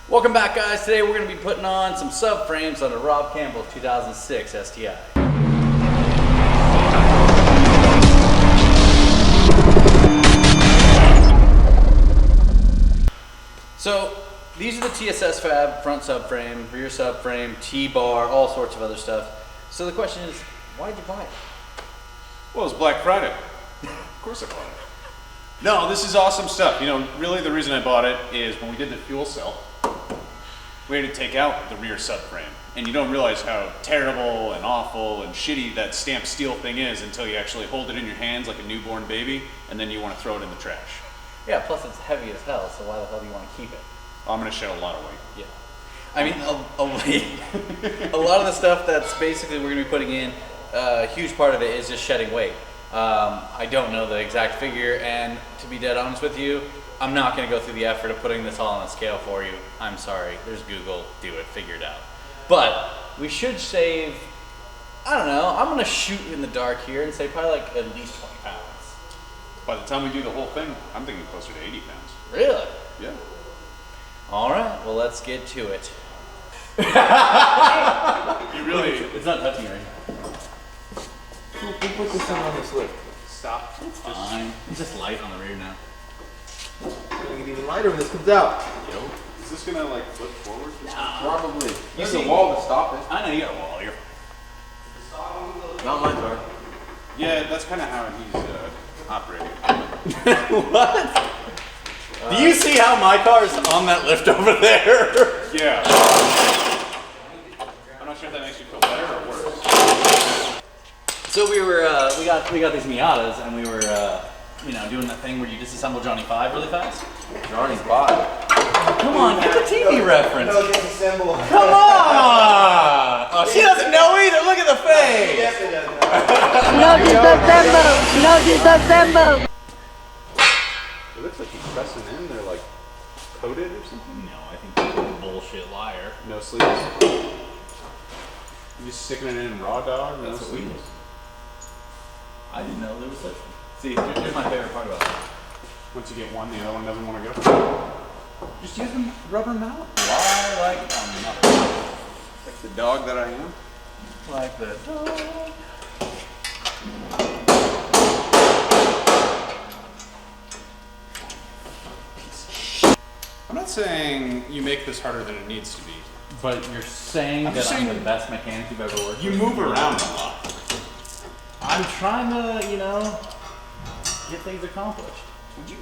Welcome back, guys. Today we're going to be putting on some subframes on a Rob Campbell's 2006 STI. So these are the TSS Fab front subframe, rear subframe, T-bar, all sorts of other stuff. So the question is, why did you buy it? Well, it's Black Friday. Of course I bought it. No, this is awesome stuff. You know, really the reason I bought it is when we did the fuel cell, we had to take out the rear subframe. And you don't realize how terrible and awful and shitty that stamped steel thing is until you actually hold it in your hands like a newborn baby, and then you want to throw it in the trash. Yeah, plus it's heavy as hell, so why the hell do you want to keep it? I'm going to shed a lot of weight. Yeah. I mean, a lot of the stuff that's basically we're going to be putting in, a huge part of it is just shedding weight. I don't know the exact figure, and to be dead honest with you, I'm not going to go through the effort of putting this all on a scale for you. I'm sorry. There's Google. Do it. Figure it out. But we should save, I don't know, I'm going to shoot in the dark here and say probably like at least 20 pounds. By the time we do the whole thing, I'm thinking closer to 80 pounds. Really? Yeah. All right. Well, let's get to it. You really... It's not touching right. Who put this thing on this lift? Stop. It's fine. It's just light on the rear now. It's gonna get even lighter when this comes out. Yo. Is this going to like flip forward? Probably. You Use see- a wall to stop it. I know you got a wall here. Not my car. Yeah, that's kind of how he's operating. What? Do you see how my car is on that lift over there? Yeah. I'm not sure if that makes you feel better or worse. So we got these Miatas, and we were you know, doing that thing where you disassemble Johnny 5 really fast. Johnny 5. Come on, get the TV reference. No, disassemble. Come on! Oh, she doesn't know either. Look at the face. Yes, it does. No disassemble. It looks like he's pressing in. They're like coated or something. No, I think you're a bullshit liar. No sleeves. You just sticking it in raw dog? No That's what we sleeves. did. I didn't know there was such. See, here's my favorite part about it. Once you get one, the other one doesn't want to go. Just use a rubber mallet. Why like Like the dog that I am. like the dog? I'm not saying you make this harder than it needs to be. But you're saying I'm that just I'm saying- the best mechanic you've ever worked You with? move around a lot. I'm trying to, you know, get things accomplished. Would you?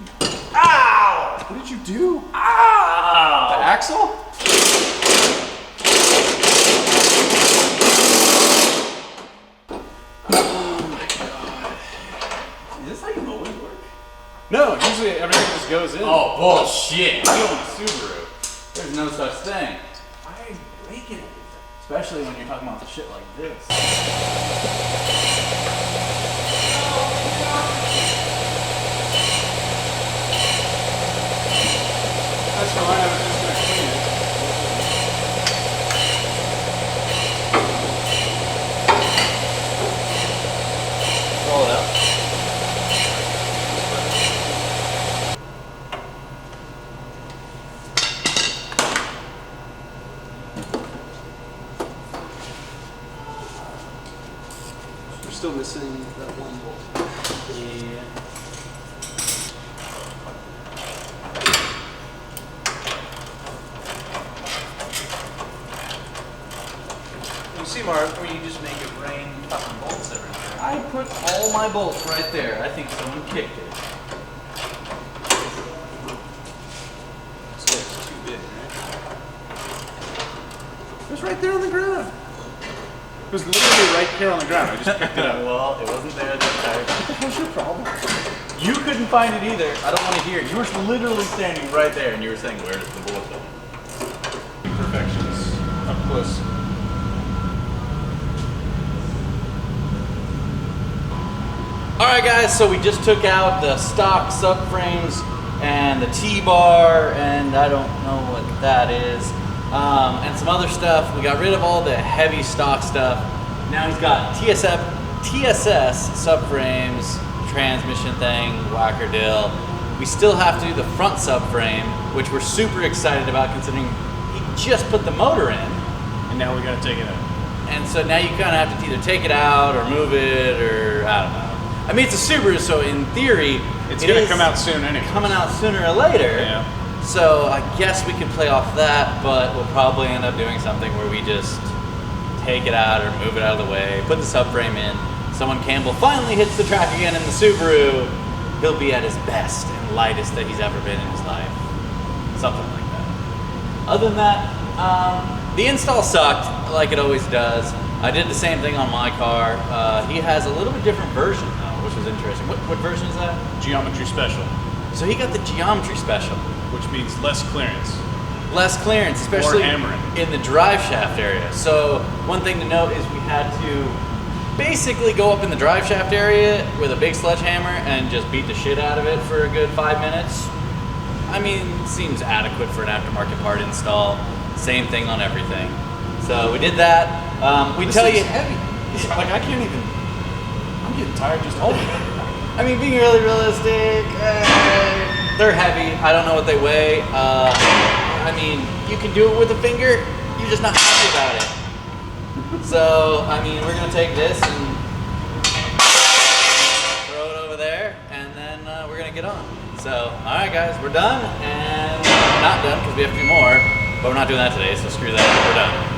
Ow! What did you do? The Ow! axle? Is this how you always work? No, usually everything just goes in. Oh, bullshit. You own a Subaru. There's no such thing. Why are you breaking everything? Especially when you're talking about the shit like this. That's fine. I was just gonna clean it. Roll it up. We're still missing that one bolt. Yeah. You see, Mark, where you just make it rain fucking bolts everywhere. I put all my bolts right there. I think someone kicked it. So it's too big, right? It was right there on the ground. It was literally right here on the ground. I just picked it up. Well, it wasn't there this time. What the hell's your problem? You couldn't find it either. I don't want to hear it. You were literally standing right there and you were saying, where's the bullet hole? Imperfections up close. Alright guys, so we just took out the stock subframes and the T-bar, and I don't know what that is, and some other stuff. We got rid of all the heavy stock stuff. Now he's got TSS subframes, transmission thing, whacker-dill. We still have to do the front subframe, which we're super excited about considering just put the motor in. And now we gotta take it out. And so now you kind of have to either take it out or move it, or I don't know. I mean, it's a Subaru, so in theory, It's it gonna is come out soon anyway. coming out sooner or later. Yeah. So I guess we can play off that, but we'll probably end up doing something where we just take it out or move it out of the way, put the subframe in. So when Campbell finally hits the track again in the Subaru, he'll be at his best and lightest that he's ever been in his life. Something like that. Other than that, the install sucked, like it always does. I did the same thing on my car. He has a little bit different version though, which was interesting. What version is that? Geometry special, So he got the Geometry Special. which means less clearance. Less clearance, especially hammering. in the drive shaft area. So one thing to note is we had to basically go up in the drive shaft area with a big sledgehammer and just beat the shit out of it for a good 5 minutes. I mean, seems adequate for an aftermarket part install. Same thing on everything. So we did that. We tell you, heavy. Like I can't even. I'm getting tired just holding it. I mean, being really realistic, they're heavy. I don't know what they weigh. I mean, you can do it with a finger. You're just not happy about it. So, I mean, we're gonna take this and throw it over there, and then we're gonna get on. So, all right, guys, we're done, and we're not done because we have to do more, but we're not doing that today. So screw that. We're done.